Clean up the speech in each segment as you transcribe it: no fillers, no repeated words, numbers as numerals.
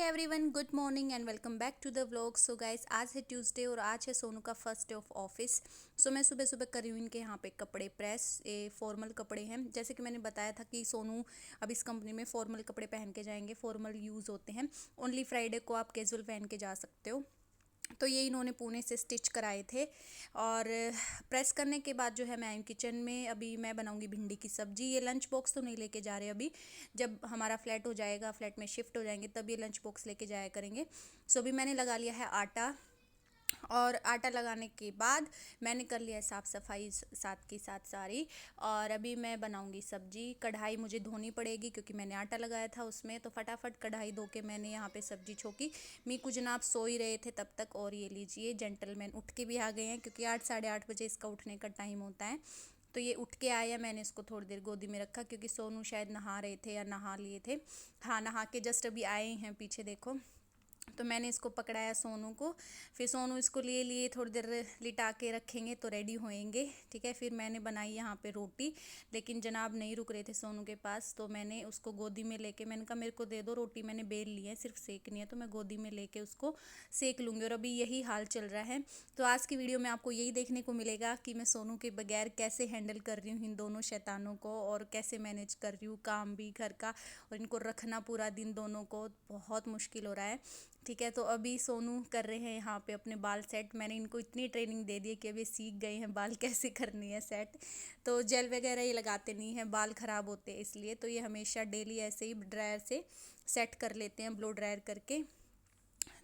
Everyone, good morning and welcome back to the vlog. So guys, आज है Tuesday और आज है सोनू का first day of office. So मैं सुबह सुबह कर रही हूँ इनके यहाँ पे कपड़े प्रेस। ये फॉर्मल कपड़े हैं, जैसे कि मैंने बताया था कि सोनू अब इस कंपनी में फॉर्मल कपड़े पहन के जाएंगे। फॉर्मल यूज़ होते हैं, ओनली फ्राइडे को आप कैजुअल पहन के जा सकते हो। तो ये इन्होंने पुणे से स्टिच कराए थे। और प्रेस करने के बाद जो है मैं आई हूँ किचन में। अभी मैं बनाऊंगी भिंडी की सब्ज़ी। ये लंच बॉक्स तो नहीं लेके जा रहे अभी, जब हमारा फ्लैट हो जाएगा, फ्लैट में शिफ्ट हो जाएंगे, तब ये लंच बॉक्स लेके जाया करेंगे। सो अभी मैंने लगा लिया है आटा, और आटा लगाने के बाद मैंने कर लिया है साफ़ सफाई साथ के साथ सारी। और अभी मैं बनाऊंगी सब्जी। कढ़ाई मुझे धोनी पड़ेगी क्योंकि मैंने आटा लगाया था उसमें, तो फटाफट कढ़ाई धो के मैंने यहाँ पे सब्जी छोकी। मीकू जनाब सो ही रहे थे तब तक, और ये लीजिए जेंटलमैन उठ के भी आ गए हैं क्योंकि 8 साढ़े 8 बजे इसका उठने का टाइम होता है। तो ये उठ के आया, मैंने इसको थोड़ी देर गोदी में रखा क्योंकि सोनू शायद नहा रहे थे या नहा लिए थे। हाँ, नहा के जस्ट अभी आए हैं, पीछे देखो। तो मैंने इसको पकड़ाया सोनू को, फिर सोनू इसको लिए लिए थोड़ी देर लिटा के रखेंगे तो रेडी होएंगे। ठीक है, फिर मैंने बनाई यहाँ पे रोटी, लेकिन जनाब नहीं रुक रहे थे सोनू के पास, तो मैंने उसको गोदी में लेके मैंने कहा मेरे को दे दो रोटी, मैंने बेल ली है, सिर्फ सेकनी है, तो मैं गोदी में लेके उसको सेक लूँगी। और अभी यही हाल चल रहा है। तो आज की वीडियो में आपको यही देखने को मिलेगा कि मैं सोनू के बगैर कैसे हैंडल कर रही हूँ इन दोनों शैतानों को, और कैसे मैनेज कर रही हूँ काम भी घर का, और इनको रखना पूरा दिन दोनों को बहुत मुश्किल हो रहा है। ठीक है, तो अभी सोनू कर रहे हैं यहाँ पे अपने बाल सेट। मैंने इनको इतनी ट्रेनिंग दे दी है कि अभी सीख गए हैं बाल कैसे करनी है सेट। तो जेल वगैरह ये लगाते नहीं हैं, बाल ख़राब होते हैं इसलिए। तो ये हमेशा डेली ऐसे ही ड्रायर से सेट कर लेते हैं, ब्लो ड्रायर करके।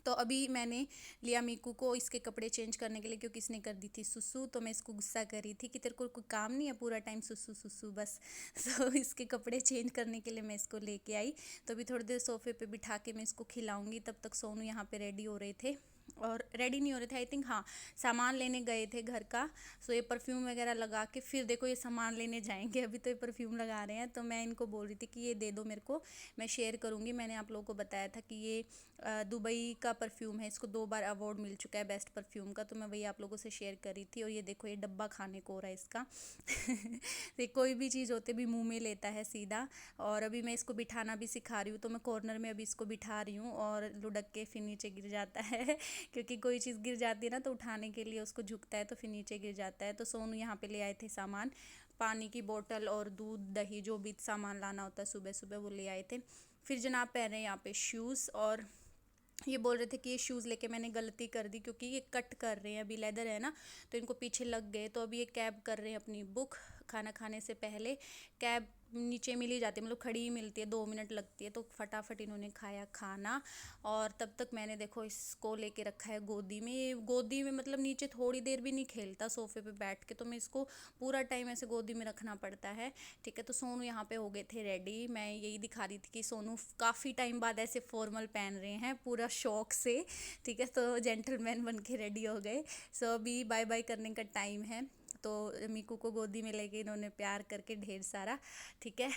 तो अभी मैंने लिया मीकू को इसके कपड़े चेंज करने के लिए, क्योंकि इसने कर दी थी सुसु। तो मैं इसको गुस्सा कर रही थी कि तेरे को कोई काम नहीं है, पूरा टाइम सुसु सुसु बस। तो इसके कपड़े चेंज करने के लिए मैं इसको लेके आई। तो अभी थोड़ी देर सोफे पे बिठा के मैं इसको खिलाऊंगी, तब तक सोनू यहाँ पे रेडी हो रहे थे। और रेडी नहीं हो रहे थे, आई थिंक, हाँ, सामान लेने गए थे घर का। सो ये परफ्यूम वगैरह लगा के फिर देखो ये सामान लेने जाएंगे। अभी तो ये परफ्यूम लगा रहे हैं, तो मैं इनको बोल रही थी कि ये दे दो मेरे को, मैं शेयर करूँगी। मैंने आप लोगों को बताया था कि ये दुबई का परफ्यूम है, इसको 2 बार अवार्ड मिल चुका है बेस्ट परफ्यूम का, तो मैं वही आप लोगों से शेयर करी थी। और ये देखो ये डब्बा खाने को हो रहा है इसका। तो कोई भी चीज़ होते भी मुंह में लेता है सीधा। और अभी मैं इसको बिठाना भी सिखा रही हूँ, तो मैं कॉर्नर में अभी इसको बिठा रही हूँ, और लुढ़क के फिर नीचे गिर जाता है। क्योंकि कोई चीज़ गिर जाती है ना, तो उठाने के लिए उसको झुकता है, तो फिर नीचे गिर जाता है। तो सोनू यहाँ पे ले आए थे सामान, पानी की बोतल और दूध दही, जो भी सामान लाना होता है सुबह सुबह वो ले आए थे। फिर जनाब पहन रहे हैं यहाँ पे शूज़, और ये बोल रहे थे कि ये शूज़ लेके मैंने गलती कर दी क्योंकि ये कट कर रहे हैं, अभी लेदर है ना, तो इनको पीछे लग गए। तो अभी ये कैब कर रहे हैं अपनी बुक। खाना खाने से पहले कैब नीचे मिल ही जाती है, मतलब खड़ी ही मिलती है, 2 मिनट लगती है। तो फटाफट इन्होंने खाया खाना, और तब तक मैंने देखो इसको लेके रखा है गोदी में। ये गोदी में मतलब नीचे थोड़ी देर भी नहीं खेलता सोफे पे बैठ के, तो मैं इसको पूरा टाइम ऐसे गोदी में रखना पड़ता है। ठीक है, तो सोनू यहाँ पे हो गए थे रेडी। मैं यही दिखा रही थी कि सोनू काफ़ी टाइम बाद ऐसे फॉर्मल पहन रहे हैं पूरा शौक से। ठीक है, तो जेंटलमैन बन के रेडी हो गए। सो अभी बाय बाय करने का टाइम है। तो मीकू को गोदी में लेके इन्होंने प्यार करके ढेर सारा। ठीक है।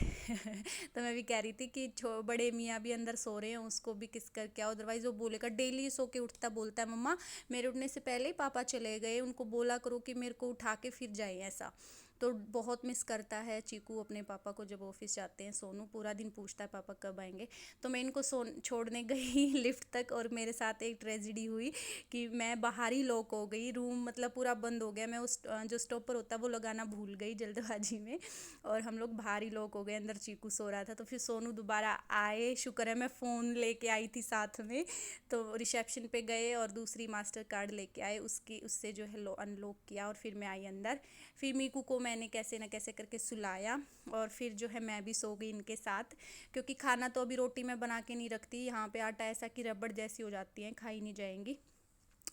तो मैं भी कह रही थी कि बड़े मियाँ भी अंदर सो रहे हैं, उसको भी किस कर क्या, अदरवाइज़ वो बोलेगा। डेली सो के उठता बोलता है मम्मा मेरे उठने से पहले ही पापा चले गए, उनको बोला करो कि मेरे को उठा के फिर जाए, ऐसा। तो बहुत मिस करता है चीकू अपने पापा को जब ऑफिस जाते हैं। सोनू पूरा दिन पूछता है पापा कब आएंगे। तो मैं इनको छोड़ने गई लिफ्ट तक, और मेरे साथ एक ट्रेजिडी हुई कि मैं बाहर ही लॉक हो गई, रूम मतलब पूरा बंद हो गया। मैं उस जो स्टॉपर होता है वो लगाना भूल गई जल्दबाजी में, और हम लोग बाहर ही लॉक हो गए। अंदर चीकू सो रहा था, तो फिर सोनू दोबारा आए। शुक्र है मैं फ़ोन लेके आई थी साथ में, तो रिसेप्शन पे गए और दूसरी मास्टर कार्ड लेके आए, उससे जो है अनलॉक किया, और फिर मैं आई अंदर। फिर मीकू को मैंने कैसे ना कैसे करके सुलाया, और फिर जो है मैं भी सो गई इनके साथ। क्योंकि खाना तो अभी रोटी में बना के नहीं रखती, यहाँ पे आटा ऐसा कि रबड़ जैसी हो जाती हैं, खाई नहीं जाएंगी।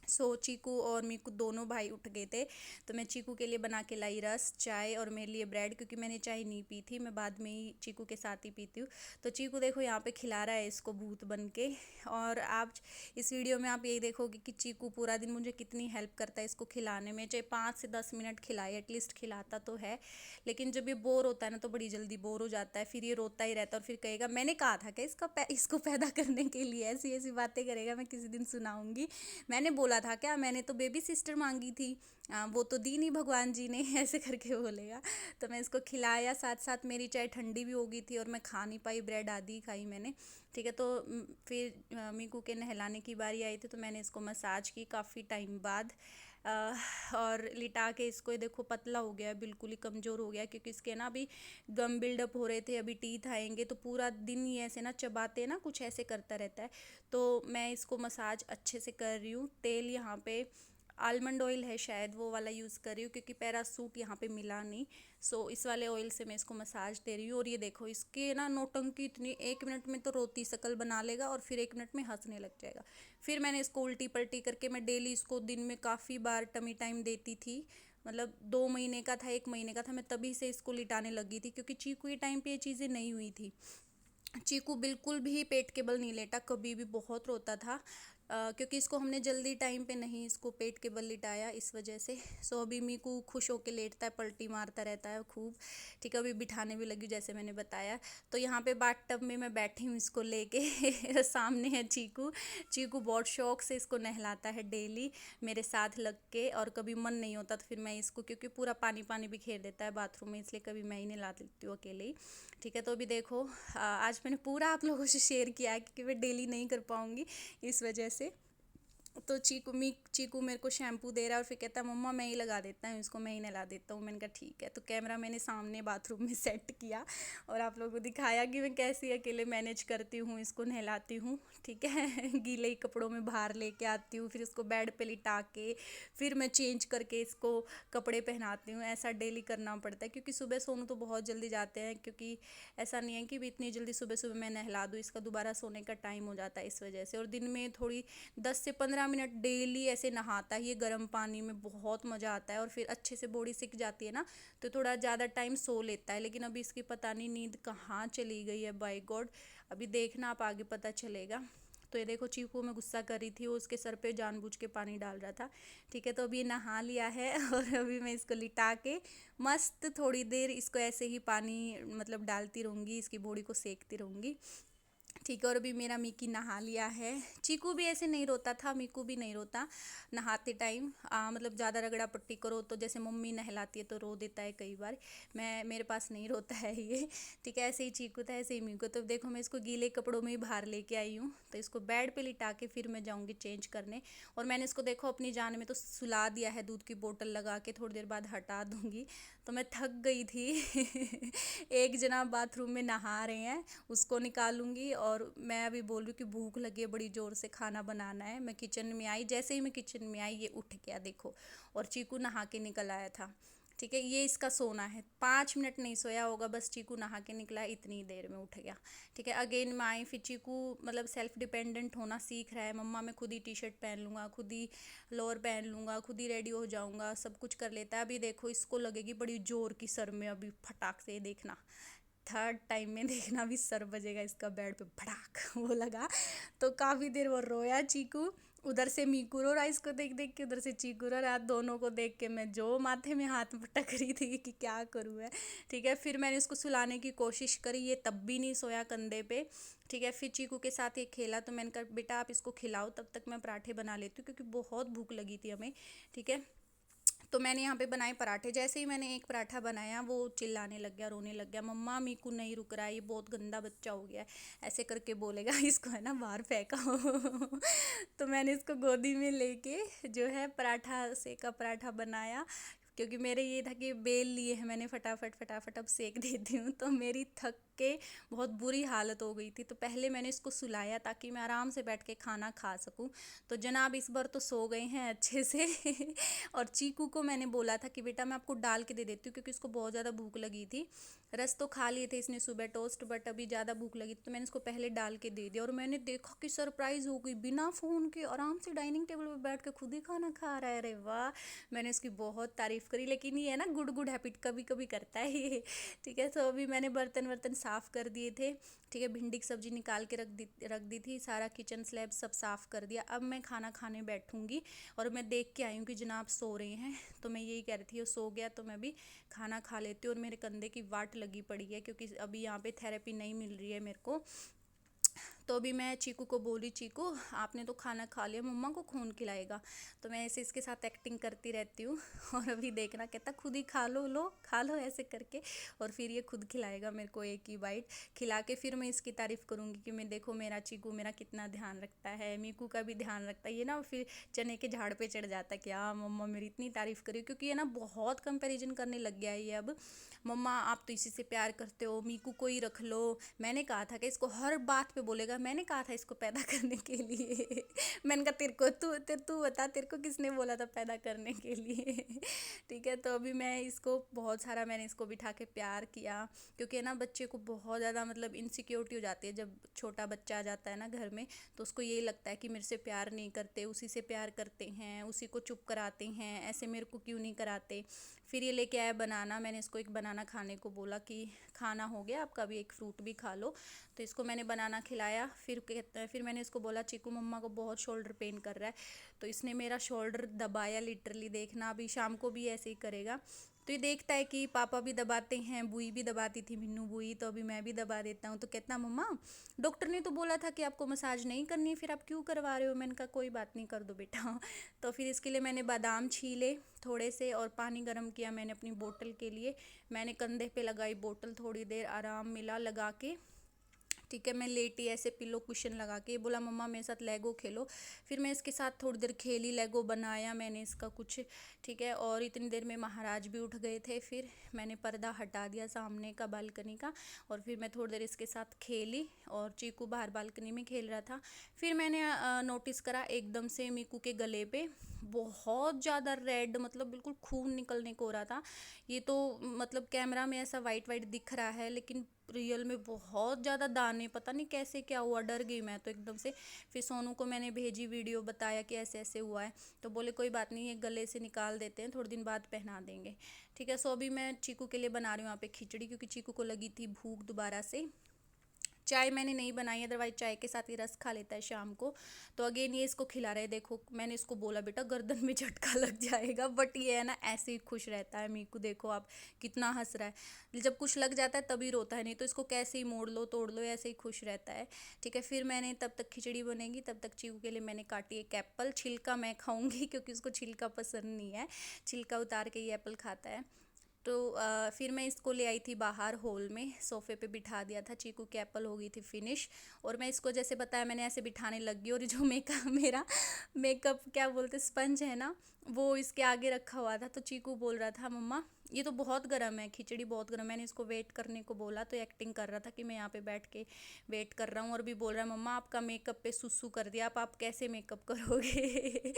सो चीकू और मीकू दोनों भाई उठ गए थे, तो मैं चीकू के लिए बना के लाई रस चाय, और मेरे लिए ब्रेड, क्योंकि मैंने चाय नहीं पी थी, मैं बाद में ही चीकू के साथ ही पीती हूँ। तो चीकू देखो यहाँ पे खिला रहा है इसको भूत बन के। और आप इस वीडियो में आप यही देखोगे कि चीकू पूरा दिन मुझे कितनी हेल्प करता है इसको खिलाने में, चाहे 5 से 10 मिनट खिलाए एटलीस्ट, खिलाता तो है। लेकिन जब ये बोर होता है ना, तो बड़ी जल्दी बोर हो जाता है, फिर ये रोता ही रहता है, और फिर कहेगा मैंने कहा था कि इसको पैदा करने के लिए, ऐसी ऐसी बातें करेगा, मैं किसी दिन सुनाऊंगी। मैंने बोला बोला था क्या, मैंने तो बेबी सिस्टर मांगी थी, वो तो दी नहीं भगवान जी ने ऐसे करके बोलेगा। तो मैं इसको खिलाया, साथ साथ मेरी चाय ठंडी भी हो गई थी और मैं खा नहीं पाई, ब्रेड आदि ही खाई मैंने। ठीक है, तो फिर मीकू के नहलाने की बारी आई थी, तो मैंने इसको मसाज की काफ़ी टाइम बाद। अ, और लिटा के इसको, ये देखो पतला हो गया है, बिल्कुल ही कमज़ोर हो गया, क्योंकि इसके ना अभी गम बिल्डअप हो रहे थे, अभी टीथ आएंगे तो पूरा दिन ये ऐसे ना चबाते ना, कुछ ऐसे करता रहता है। तो मैं इसको मसाज अच्छे से कर रही हूँ। तेल यहाँ पे आलमंड ऑयल है शायद, वो वाला यूज़ कर रही हूँ, क्योंकि पैरासूट यहाँ पे मिला नहीं। सो इस वाले ऑयल से मैं इसको मसाज दे रही हूँ। और ये देखो इसके ना नौटंकी इतनी, 1 मिनट में तो रोती शकल बना लेगा और फिर 1 मिनट में हंसने लग जाएगा। फिर मैंने इसको उल्टी पलटी करके, मैं डेली इसको दिन में काफ़ी बार टमी टाइम देती थी। मतलब 2 महीने का था, 1 महीने का था, मैं तभी से इसको लिटाने लगी थी, क्योंकि चीकू ये टाइम पे ये चीज़ें नहीं हुई थी। चीकू बिल्कुल भी पेट के बल नहीं लेटा कभी भी, बहुत रोता था। क्योंकि इसको हमने जल्दी टाइम पे नहीं इसको पेट के बल लिटाया, इस वजह से। सो अभी मीकू खुश होके लेटता है, पलटी मारता रहता है खूब। ठीक है, अभी बिठाने भी लगी जैसे मैंने बताया। तो यहाँ पे बाथ टब में मैं बैठी हूँ इसको लेके सामने है चीकू। चीकू बहुत शौक से इसको नहलाता है डेली मेरे साथ लग के, और कभी मन नहीं होता तो फिर मैं इसको, क्योंकि पूरा पानी पानी बिखेर देता है बाथरूम में, इसलिए कभी मैं ही नहला देती हूँ अकेले ही। ठीक है, तो अभी देखो आज मैंने पूरा आप लोगों से शेयर किया है, क्योंकि मैं डेली नहीं कर पाऊँगी इस वजह से। तो चीकू मेरे को शैम्पू दे रहा है और फिर कहता है मम्मा मैं ही लगा देता हूँ इसको, मैं ही नहला देता हूँ। मैंने कहा ठीक है। तो कैमरा मैंने सामने बाथरूम में सेट किया और आप लोगों को दिखाया कि मैं कैसे अकेले मैनेज करती हूँ, इसको नहलाती हूँ। ठीक है गीले कपड़ों में बाहर लेके आती हूँ, फिर इसको बेड पे लिटा के फिर मैं चेंज करके इसको कपड़े पहनाती हूँ। ऐसा डेली करना पड़ता है, क्योंकि सुबह सोनू तो बहुत जल्दी जाते हैं, क्योंकि ऐसा नहीं है कि भी इतनी जल्दी सुबह सुबह मैं नहला दूँ, इसका दोबारा सोने का टाइम हो जाता है इस वजह से। और दिन में थोड़ी 10 से 15 मिनट डेली ऐसे नहाता है ये गर्म पानी में, बहुत मज़ा आता है। और फिर अच्छे से बॉडी सिक जाती है ना, तो थोड़ा ज़्यादा टाइम सो लेता है। लेकिन अभी इसकी पता नहीं नींद कहाँ चली गई है, बाय गॉड। अभी देखना आप, आगे पता चलेगा। तो ये देखो चीकू में गुस्सा कर रही थी, वो उसके सर पे जानबूझ के पानी डाल रहा था। ठीक है, तो अभी ये नहा लिया है और अभी मैं इसको लिटा के मस्त थोड़ी देर इसको ऐसे ही पानी मतलब डालती रहूँगी, इसकी बॉडी को सेकती रहूँगी। ठीक है, और अभी मेरा मिकी नहा लिया है। चीकू भी ऐसे नहीं रोता था, मीकू भी नहीं रोता नहाते टाइम। मतलब ज़्यादा रगड़ा पट्टी करो तो जैसे मम्मी नहलाती है तो रो देता है कई बार, मेरे पास नहीं रोता है ये। ठीक है, ऐसे ही चीकू था, ऐसे ही मीकू। तो देखो मैं इसको गीले कपड़ों में ही बाहर लेके आई हूँ, तो इसको बेड पे लिटा के फिर मैं जाऊँगी चेंज करने। और मैंने इसको देखो अपनी जान में तो सुला दिया है, दूध की बोतल लगा के, थोड़ी देर बाद हटा दूँगी। तो मैं थक गई थी एक जना बाथरूम में नहा रहे हैं, उसको निकालूंगी। और मैं अभी बोल रही हूँ कि भूख लगी है बड़ी ज़ोर से, खाना बनाना है। मैं किचन में आई, जैसे ही मैं किचन में आई ये उठ गया देखो, और चीकू नहा के निकल आया था। ठीक है, ये इसका सोना है, 5 मिनट नहीं सोया होगा, बस चीकू नहा के निकला, इतनी देर में उठ गया। ठीक है, अगेन मैं आई, फिर चीकू मतलब सेल्फ डिपेंडेंट होना सीख रहा है। मम्मा मैं खुद ही टी शर्ट पहन लूँगा, खुद ही लोअर पहन लूँगा, खुद ही रेडी हो जाऊँगा, सब कुछ कर लेता है। अभी देखो इसको लगेगी बड़ी ज़ोर की सर में, अभी फटाक से देखना, थर्ड टाइम में देखना भी सर बजेगा इसका बेड पे भड़ाक वो लगा। तो काफ़ी देर वो रोया चीकू, उधर से मीकू रो रहा इसको देख देख के, उधर से चीकू रो रहा। दोनों को देख के मैं जो माथे में हाथ पटक रही थी कि क्या करूँ मैं। ठीक है, फिर मैंने इसको सुलाने की कोशिश करी, ये तब भी नहीं सोया कंधे पे। ठीक है, फिर चीकू के साथ ये खेला, तो मैंने कहा बेटा आप इसको खिलाओ, तब तक मैं पराठे बना लेती हूँ, क्योंकि बहुत भूख लगी थी हमें। ठीक है, तो मैंने यहाँ पे बनाए पराठे। जैसे ही मैंने एक पराठा बनाया वो चिल्लाने लग गया, रोने लग गया, मम्मा मीकू नहीं रुक रहा है, ये बहुत गंदा बच्चा हो गया है, ऐसे करके बोलेगा। इसको है ना बाहर फेंका तो मैंने इसको गोदी में लेके जो है पराठा, सेका पराठा बनाया, क्योंकि मेरे ये था कि बेल लिए है मैंने, फटाफट फटाफट अब सेक देती हूँ। तो मेरी थक के बहुत बुरी हालत हो गई थी, तो पहले मैंने इसको सुलाया ताकि मैं आराम से बैठ के खाना खा सकूँ। तो जनाब इस बार तो सो गए हैं अच्छे से और चीकू को मैंने बोला था कि बेटा मैं आपको डाल के दे देती हूँ, क्योंकि इसको बहुत ज़्यादा भूख लगी थी। रस तो खा लिए थे इसने सुबह टोस्ट, बट अभी ज़्यादा भूख लगी थी, तो मैंने इसको पहले डाल के दे दिया। और मैंने देखा कि सरप्राइज़ हो गई, बिना फ़ोन के आराम से डाइनिंग टेबल पर बैठ के खुद ही खाना खा रहा है। अरे वाह, मैंने इसकी बहुत तारीफ़ करी। लेकिन ये है ना गुड गुड हैबिट, कभी कभी करता है ये। ठीक है, तो अभी मैंने बर्तन वर्तन साफ़ कर दिए थे। ठीक है, भिंडी की सब्ज़ी निकाल के रख दी थी, सारा किचन स्लैब सब साफ़ कर दिया। अब मैं खाना खाने बैठूंगी। और मैं देख के आई हूँ कि जनाब सो रहे हैं, तो मैं यही कह रही थी वो सो गया तो मैं भी खाना खा लेती हूँ। और मेरे कंधे की वाट लगी पड़ी है, क्योंकि अभी यहाँ पे थेरेपी नहीं मिल रही है मेरे को। तो अभी मैं चीकू को बोली, चीकू आपने तो खाना खा लिया, मम्मा को कौन खिलाएगा। तो मैं ऐसे इसके साथ एक्टिंग करती रहती हूँ और अभी देखना कहता खुद ही खा लो, लो खा लो ऐसे करके, और फिर ये खुद खिलाएगा मेरे को एक ही बाइट खिला के। फिर मैं इसकी तारीफ़ करूँगी कि मैं देखो मेरा चीकू मेरा कितना ध्यान रखता है, मीकू का भी ध्यान रखता है। ये ना फिर चने के झाड़ पे चढ़ जाता है कि हाँ मम्मा मेरी इतनी तारीफ़ करी, क्योंकि ये ना बहुत कंपैरिजन करने लग गया है ये अब। मम्मा आप तो इसी से प्यार करते हो, मीकू को ही रख लो, मैंने कहा था कि इसको हर बात पे बोलेगा, मैंने कहा था इसको पैदा करने के लिए मैंने कहा तेरे को तू बता तेरे को किसने बोला था पैदा करने के लिए ठीक है। तो अभी मैं इसको बहुत सारा मैंने इसको बिठा के प्यार किया, क्योंकि ना बच्चे को बहुत ज़्यादा मतलब इनसिक्योरिटी हो जाती है जब छोटा बच्चा आ जाता है ना घर में, तो उसको यही लगता है कि मेरे से प्यार नहीं करते, उसी से प्यार करते हैं, उसी को चुप कराते हैं, ऐसे मेरे को क्यों नहीं कराते। फिर ये लेके आया बनाना, मैंने इसको एक बनाना खाने को बोला कि खाना हो गया आपका, अभी एक फ्रूट भी खा लो। तो इसको मैंने बनाना खिलाया। फिर मैंने इसको बोला चीकू मम्मा को बहुत शोल्डर पेन कर रहा है, तो इसने मेरा शोल्डर दबाया लिटरली, देखना अभी शाम को भी ऐसे ही करेगा। तो ये देखता है कि पापा भी दबाते हैं, बुई भी दबाती थी मिन्नू बुई, तो अभी मैं भी दबा देता हूँ। तो कहता मम्मा डॉक्टर ने तो बोला था कि आपको मसाज नहीं करनी है, फिर आप क्यों करवा रहे हो। मैंने कहा कोई बात नहीं, कर दो बेटा तो फिर इसके लिए मैंने बादाम छीले थोड़े से और पानी गर्म किया मैंने अपनी बोतल के लिए। मैंने कंधे पे लगाई बोतल, थोड़ी देर आराम मिला लगा के, ठीक है। मैं लेटी ऐसे पिलो कुशन लगा के, बोला मम्मा मेरे साथ लेगो खेलो। फिर मैं इसके साथ थोड़ी देर खेली, लेगो बनाया मैंने इसका कुछ, ठीक है। और इतनी देर में महाराज भी उठ गए थे, फिर मैंने पर्दा हटा दिया सामने का बालकनी का, और फिर मैं थोड़ी देर इसके साथ खेली, और चीकू बाहर बालकनी में खेल रहा था। फिर मैंने नोटिस करा एकदम से मीकू के गले पे बहुत ज़्यादा रेड, मतलब बिल्कुल खून निकलने को हो रहा था। ये तो मतलब कैमरा में ऐसा वाइट वाइट दिख रहा है, लेकिन रियल में बहुत ज़्यादा दाने, पता नहीं कैसे क्या हुआ, डर गई मैं तो एकदम से। फिर सोनू को मैंने भेजी वीडियो, बताया कि ऐसे ऐसे हुआ है, तो बोले कोई बात नहीं ये गले से निकाल देते हैं, थोड़े दिन बाद पहना देंगे, ठीक है। सो अभी मैं चीकू के लिए बना रही हूँ यहाँ पे खिचड़ी, क्योंकि चीकू को लगी थी भूख दोबारा से। चाय मैंने नहीं बनाई, अदरवाइज चाय के साथ ही रस खा लेता है शाम को। तो अगेन ये इसको खिला रहे, देखो मैंने इसको बोला बेटा गर्दन में झटका लग जाएगा, बट ये है ना ऐसे ही खुश रहता है। मीकू देखो आप कितना हंस रहा है, जब कुछ लग जाता है तभी रोता है, नहीं तो इसको कैसे ही मोड़ लो तोड़ लो ऐसे ही खुश रहता है, ठीक है। फिर मैंने तब तक खिचड़ी बनेगी, तब तक चीकू के लिए मैंने काटी एक एप्पल, छिलका मैं खाऊंगी क्योंकि उसको छिलका पसंद नहीं है, छिलका उतार के ये एप्पल खाता है। तो फिर मैं इसको ले आई थी बाहर हॉल में, सोफ़े पे बिठा दिया था, चीकू की एप्पल हो गई थी फिनिश। और मैं इसको जैसे बताया मैंने ऐसे बिठाने लग गई, और जो मेरा मेकअप क्या बोलते स्पंज है ना, वो इसके आगे रखा हुआ था। तो चीकू बोल रहा था मम्मा ये तो बहुत गर्म है, खिचड़ी बहुत गर्म। मैंने इसको वेट करने को बोला, तो एक्टिंग कर रहा था कि मैं यहाँ पे बैठ के वेट कर रहा हूँ, और भी बोल रहा है मम्मा आपका मेकअप पे सुसु कर दिया, आप कैसे मेकअप करोगे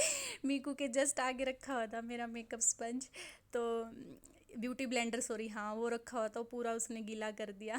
मीकू के जस्ट आगे रखा हुआ था मेरा मेकअप स्पंज, तो ब्यूटी ब्लेंडर सॉरी, हाँ वो रखा हुआ था, वो पूरा उसने गीला कर दिया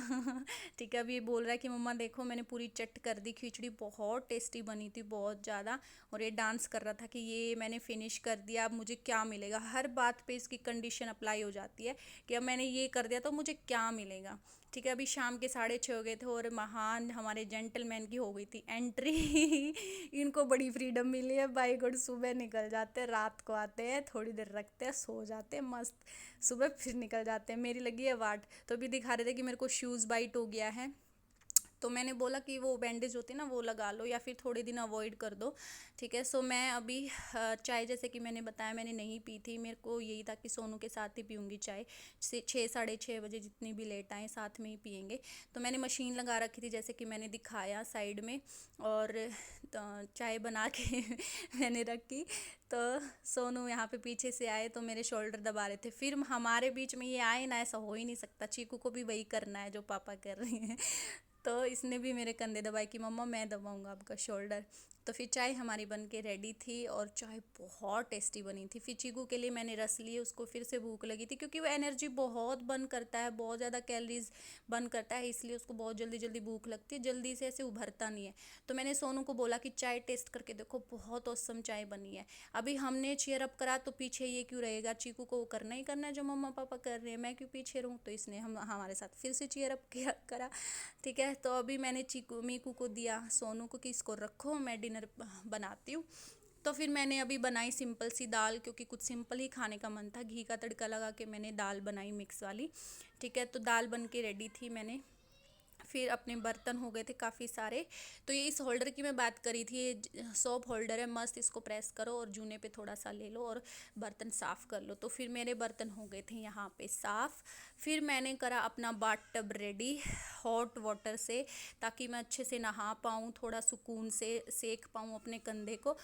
ठीक है। अभी ये बोल रहा है कि मम्मा देखो मैंने पूरी चट कर दी, खिचड़ी बहुत टेस्टी बनी थी बहुत ज़्यादा। और ये डांस कर रहा था कि ये मैंने फिनिश कर दिया, अब मुझे क्या मिलेगा। हर बात पे इसकी कंडीशन अप्लाई हो जाती है कि अब मैंने ये कर दिया तो मुझे क्या मिलेगा, ठीक है। अभी शाम के 6:30 हो गए थे, और महान हमारे जेंटलमैन की हो गई थी एंट्री इनको बड़ी फ्रीडम मिली है, बाई गॉड। सुबह निकल जाते हैं, रात को आते हैं, थोड़ी देर रखते हैं, सो जाते हैं मस्त, सुबह फिर निकल जाते हैं। मेरी लगी है वाट, तो अभी दिखा रहे थे कि मेरे को शूज़ बाइट हो गया है, तो मैंने बोला कि वो बैंडेज होती है ना वो लगा लो, या फिर थोड़े दिन अवॉइड कर दो, ठीक है। सो मैं अभी चाय जैसे कि मैंने बताया मैंने नहीं पी थी, मेरे को यही था कि सोनू के साथ ही पीऊँगी चाय, 6 साढ़े 6 बजे जितनी भी लेट आए साथ में ही पियेंगे। तो मैंने मशीन लगा रखी थी जैसे कि मैंने दिखाया साइड में, और चाय बना के मैंने रखी। तो सोनू यहाँ पे पीछे से आए तो मेरे शोल्डर दबा रहे थे, फिर हमारे बीच में ये आए ना, ऐसा हो ही नहीं सकता, चीकू को भी वही करना है जो पापा कर रही हैं तो इसने भी मेरे कंधे दबाए कि मम्मा मैं दबाऊंगा आपका शोल्डर। तो फिर चाय हमारी बन के रेडी थी, और चाय बहुत टेस्टी बनी थी। फिर चीकू के लिए मैंने रस लिए, उसको फिर से भूख लगी थी, क्योंकि वो एनर्जी बहुत बर्न करता है, बहुत ज़्यादा कैलोरीज बर्न करता है, इसलिए उसको बहुत जल्दी जल्दी भूख लगती है, जल्दी से ऐसे उभरता नहीं है। तो मैंने सोनू को बोला कि चाय टेस्ट करके देखो, बहुत औसम चाय बनी है। अभी हमने चेयर अप करा तो पीछे ये क्यों रहेगा, चीकू को करना ही करना है जो मम्मा पापा कर रहे हैं, मैं क्यों पीछे रहूँ। तो इसने हम हमारे साथ फिर से चेयर अप करा, ठीक है। तो अभी मैंने मीकू को दिया, सोनू को कि इसको रखो मैं डिनर बनाती हूँ। तो फिर मैंने अभी बनाई सिंपल सी दाल, क्योंकि कुछ सिंपल ही खाने का मन था, घी का तड़का लगा के मैंने दाल बनाई मिक्स वाली, ठीक है। तो दाल बन के रेडी थी, मैंने फिर अपने बर्तन हो गए थे काफ़ी सारे। तो ये इस होल्डर की मैं बात करी थी, ये सोप होल्डर है मस्त, इसको प्रेस करो और जूने पे थोड़ा सा ले लो और बर्तन साफ़ कर लो। तो फिर मेरे बर्तन हो गए थे यहाँ पे साफ़। फिर मैंने करा अपना bath tub ready hot water से, ताकि मैं अच्छे से नहा पाऊँ, थोड़ा सुकून से सेक पाऊँ अपने कंधे को।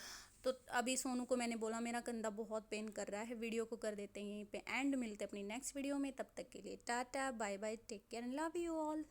तो अभी सोनू को मैंने बोला मेरा कंधा बहुत पेन कर रहा है। वीडियो को कर देते हैं यहीं पे एंड, मिलते हैं अपनी नेक्स्ट वीडियो में। तब तक के लिए tata bye bye, take care and love you all.